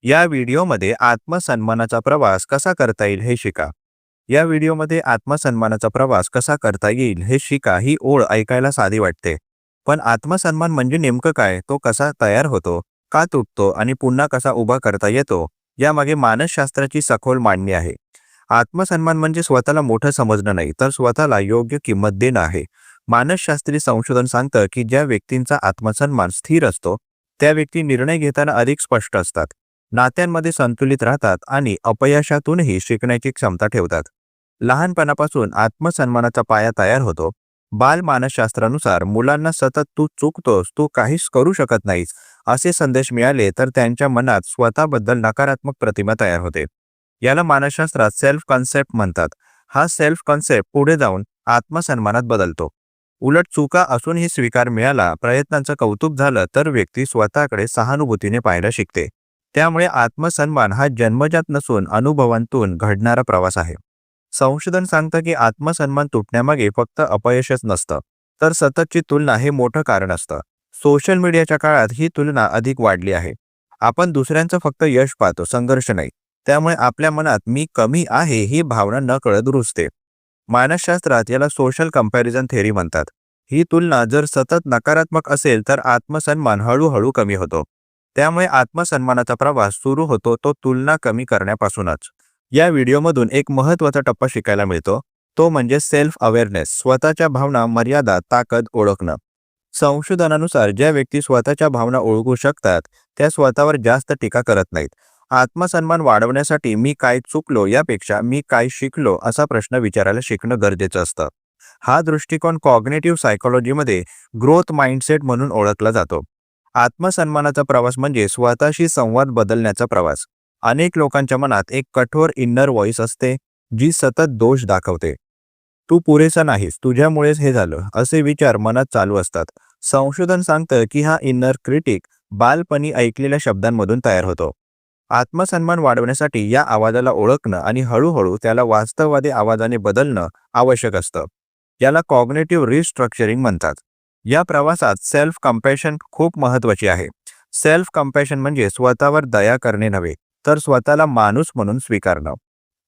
या व्हिडिओमध्ये आत्मसन्मानाचा प्रवास कसा करता येईल हे शिका. या व्हिडिओमध्ये आत्मसन्मानाचा प्रवास कसा करता येईल हे शिका ही ओळ ऐकायला साधी वाटते. पण आत्मसन्मान म्हणजे नेमकं काय, तो कसा तयार होतो, का तुटतो आणि पुन्हा कसा उभा करता येतो, यामागे मानसशास्त्राची सखोल मांडणी आहे. आत्मसन्मान म्हणजे स्वतःला मोठं समजणं नाही, तर स्वतःला योग्य किंमत देणं आहे. मानसशास्त्रीय संशोधन सांगतं की ज्या व्यक्तींचा आत्मसन्मान स्थिर असतो त्या व्यक्ती निर्णय घेताना अधिक स्पष्ट असतात, नात्यांमध्ये संतुलित राहतात आणि अपयशातूनही शिकण्याची क्षमता ठेवतात. लहानपणापासून आत्मसन्मानाचा पाया तयार होतो. बाल मानसशास्त्रानुसार मुलांना सतत तू चुकतोस, तू काहीच करू शकत नाहीस असे संदेश मिळाले तर त्यांच्या मनात स्वतःबद्दल नकारात्मक प्रतिमा तयार होते. याला मानसशास्त्रात सेल्फ कॉन्सेप्ट म्हणतात. हा सेल्फ कॉन्सेप्ट पुढे जाऊन आत्मसन्मानात बदलतो. उलट चुका असूनही स्वीकार मिळाला, प्रयत्नांचं कौतुक झालं तर व्यक्ती स्वतःकडे सहानुभूतीने पाहायला शिकते. त्यामुळे आत्मसन्मान हा जन्मजात नसून अनुभवांतून घडणारा प्रवास आहे. संशोधन सांगतं की आत्मसन्मान तुटण्यामागे फक्त अपयशच नसतं, तर सततची तुलना हे मोठं कारण असतं. सोशल मीडियाच्या काळात ही तुलना अधिक वाढली आहे. आपण दुसऱ्यांचं फक्त यश पाहतो, संघर्ष नाही. त्यामुळे आपल्या मनात मी कमी आहे ही भावना नकळत रुजते. मानसशास्त्रात याला सोशल कंपॅरिझन थेअरी म्हणतात. ही तुलना जर सतत नकारात्मक असेल तर आत्मसन्मान हळूहळू कमी होतो. त्यामुळे आत्मसन्मानाचा प्रवास सुरू होतो तो तुलना कमी करण्यापासूनच. या व्हिडिओमधून एक महत्त्वाचा टप्पा शिकायला मिळतो, तो म्हणजे सेल्फ अवेअरनेस, स्वतःच्या भावना, मर्यादा, ताकद ओळखणं. संशोधनानुसार ज्या व्यक्ती स्वतःच्या भावना ओळखू शकतात त्या स्वतःवर जास्त टीका करत नाहीत. आत्मसन्मान वाढवण्यासाठी मी काय चुकलो यापेक्षा मी काय शिकलो असा प्रश्न विचारायला शिकणं गरजेचं असतं. हा दृष्टिकोन कॉग्नेटिव्ह सायकोलॉजीमध्ये ग्रोथ माइंडसेट म्हणून ओळखला जातो. आत्मसन्मानाचा प्रवास म्हणजे स्वतःशी संवाद बदलण्याचा प्रवास. अनेक लोकांच्या मनात एक कठोर इन्नर व्हॉइस असते जी सतत दोष दाखवते. तू पुरेसा नाहीस, तुझ्यामुळेच हे झालं, असे विचार मनात चालू असतात. संशोधन सांगतं की हा इन्नर क्रिटिक बालपणी ऐकलेल्या शब्दांमधून तयार होतो. आत्मसन्मान वाढवण्यासाठी या आवाजाला ओळखणं आणि हळूहळू त्याला वास्तववादी आवाजाने बदलणं आवश्यक असतं. याला कॉग्नेटिव्ह रिस्ट्रक्चरिंग म्हणतात. या प्रवासात सेल्फ कंपॅशन खूप महत्त्वाची आहे. सेल्फ कंपॅशन म्हणजे स्वतःवर दया करणे नव्हे, तर स्वतःला माणूस म्हणून स्वीकारणं.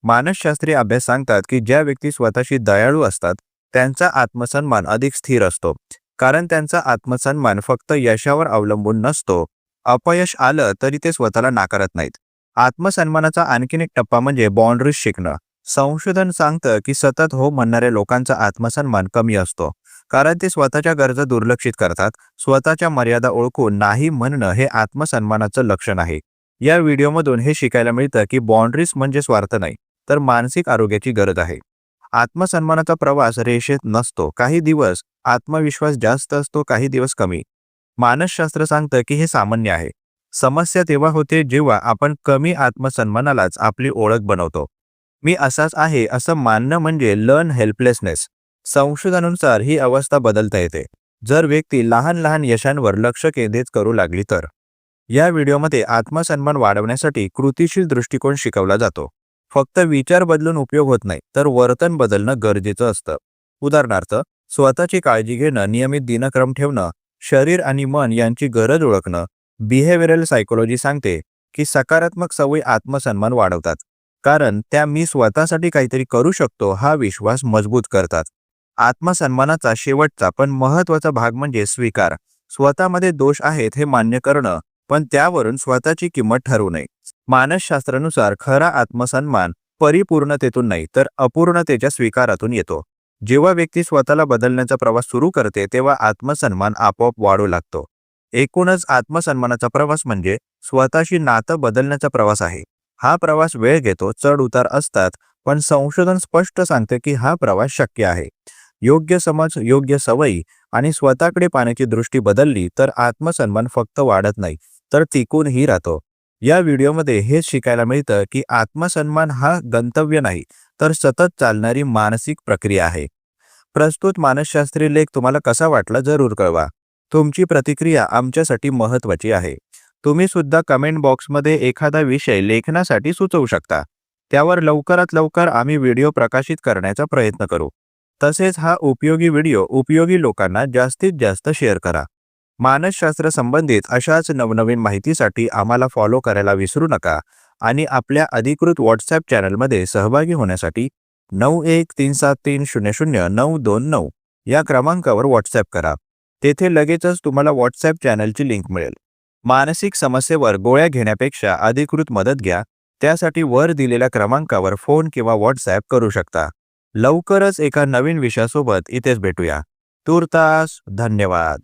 मानसशास्त्रीय अभ्यास सांगतात की ज्या व्यक्ती स्वतःशी दयाळू असतात त्यांचा आत्मसन्मान अधिक स्थिर असतो, कारण त्यांचा आत्मसन्मान फक्त यशावर अवलंबून नसतो. अपयश आलं तरी ते स्वतःला नाकारत नाहीत. आत्मसन्मानाचा आणखीन एक टप्पा म्हणजे बाउंड्रीज शिकणं. संशोधन सांगतं की सतत हो म्हणणाऱ्या लोकांचा आत्मसन्मान कमी असतो, कारण ते स्वतःच्या गरजा दुर्लक्षित करतात. स्वतःच्या मर्यादा ओळखून नाही म्हणणं हे आत्मसन्मानाचं लक्षण आहे. या व्हिडिओमधून हे शिकायला मिळतं की बाउंड्रीज म्हणजे स्वार्थ नाही, तर मानसिक आरोग्याची गरज आहे. आत्मसन्मानाचा प्रवास रेषेत नसतो. काही दिवस आत्मविश्वास जास्त असतो, काही दिवस कमी. मानसशास्त्र सांगतं की हे सामान्य आहे. समस्या तेव्हा होते जेव्हा आपण कमी आत्मसन्मानालाच आपली ओळख बनवतो. मी असाच आहे असं मानणं म्हणजे लर्न हेल्पलेसनेस. संशोधनानुसार ही अवस्था बदलता येते जर व्यक्ती लहान लहान यशांवर लक्ष केंद्रित करू लागली तर. या व्हिडिओमध्ये आत्मसन्मान वाढवण्यासाठी कृतीशील दृष्टिकोन शिकवला जातो. फक्त विचार बदलून उपयोग होत नाही, तर वर्तन बदलणं गरजेचं असतं. उदाहरणार्थ, स्वतःची काळजी घेणं, नियमित दिनक्रम ठेवणं, शरीर आणि मन यांची गरज ओळखणं. बिहेव्हिअरल सायकोलॉजी सांगते की सकारात्मक सवयी आत्मसन्मान वाढवतात, कारण त्या मी स्वतःसाठी काहीतरी करू शकतो हा विश्वास मजबूत करतात. आत्मसन्मानाचा शेवटचा पण महत्त्वाचा भाग म्हणजे स्वीकार. स्वतःमध्ये दोष आहेत हे मान्य करणं, पण त्यावरून स्वतःची किंमत ठरवू नये. मानसशास्त्रानुसार खरा आत्मसन्मान परिपूर्णतेतून नाही, तर अपूर्णतेच्या स्वीकारातून येतो. जेव्हा व्यक्ती स्वतःला बदलण्याचा प्रवास सुरू करते तेव्हा आत्मसन्मान आपोआप वाढू लागतो. एकूणच आत्मसन्मानाचा प्रवास म्हणजे स्वतःशी नातं बदलण्याचा प्रवास आहे. हा प्रवास वेळ घेतो, चढ उतार असतात, पण संशोधन स्पष्ट सांगते की हा प्रवास शक्य आहे. योग्य समज, योग्य सवयी आणि स्वतःकडे पाहण्याची दृष्टी बदलली तर आत्मसन्मान फक्त वाढत नाही, तर टिकूनही राहतो. या व्हिडिओमध्ये हेच शिकायला मिळतं की आत्मसन्मान हा गंतव्य नाही, तर सतत चालणारी मानसिक प्रक्रिया आहे. प्रस्तुत मानसशास्त्रीय लेख तुम्हाला कसा वाटला जरूर कळवा. तुमची प्रतिक्रिया आमच्यासाठी महत्त्वाची आहे. तुम्ही सुद्धा कमेंट बॉक्समध्ये एखादा विषय लेखनासाठी सुचवू शकता. त्यावर लवकरात लवकर आम्ही व्हिडिओ प्रकाशित करण्याचा प्रयत्न करू. तसेच हा उपयोगी व्हिडिओ उपयोगी लोकांना जास्तीत जास्त शेअर करा. मानसशास्त्र संबंधित अशाच नवनवीन माहितीसाठी आम्हाला फॉलो करायला विसरू नका आणि आपल्या अधिकृत व्हॉट्सॲप चॅनलमध्ये सहभागी होण्यासाठी 9137300929 या क्रमांकावर व्हॉट्सॲप करा. तेथे लगेचच तुम्हाला व्हॉट्सॲप चॅनलची लिंक मिळेल. मानसिक समस्येवर गोळ्या घेण्यापेक्षा अधिकृत मदत घ्या. त्यासाठी वर दिलेल्या क्रमांकावर फोन किंवा व्हॉट्सॲप करू शकता. लवकरच एका नवीन विषयासोबत इथेच भेटूया. तूर्तास धन्यवाद.